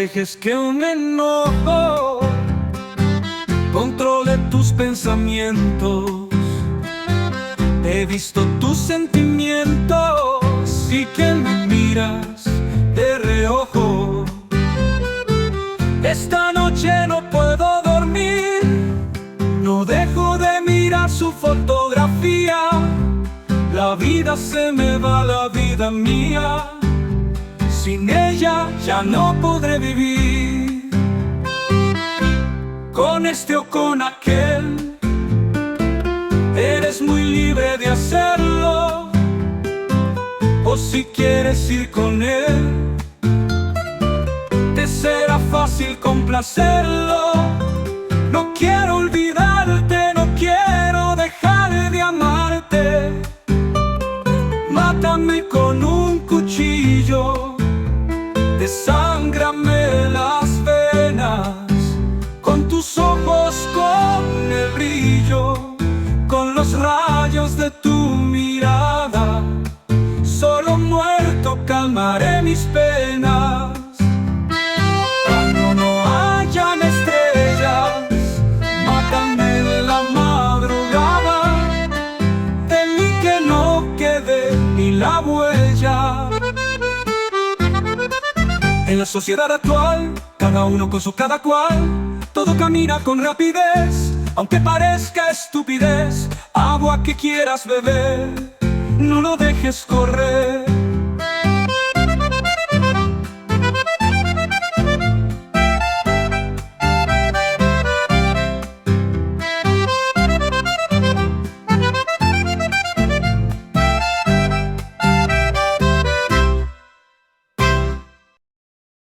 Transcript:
dejes que un enojo controle tus pensamientos. He visto tus sentimientos y que me miras de reojo. Esta noche no puedo dormir, no dejo de mirar su fotografía. La vida se me va, la vida mía. Sin ella ya no podré vivir. Con este o con aquel, eres muy libre de hacerlo. O si quieres ir con él, te será fácil complacerlo. No quiero olvidarte, no quiero dejar de amarte. Mátame con un cuchillo, desángrame las venas, con tus ojos, con el brillo, con los rayos de tu mirada. Solo muerto calmaré mis penas. Cuando no hayan estrellas, mátame en la madrugada. De mí que no quede ni la huella. En la sociedad actual, cada uno con su cada cual, todo camina con rapidez, aunque parezca estupidez. Agua que quieras beber, no lo dejes correr.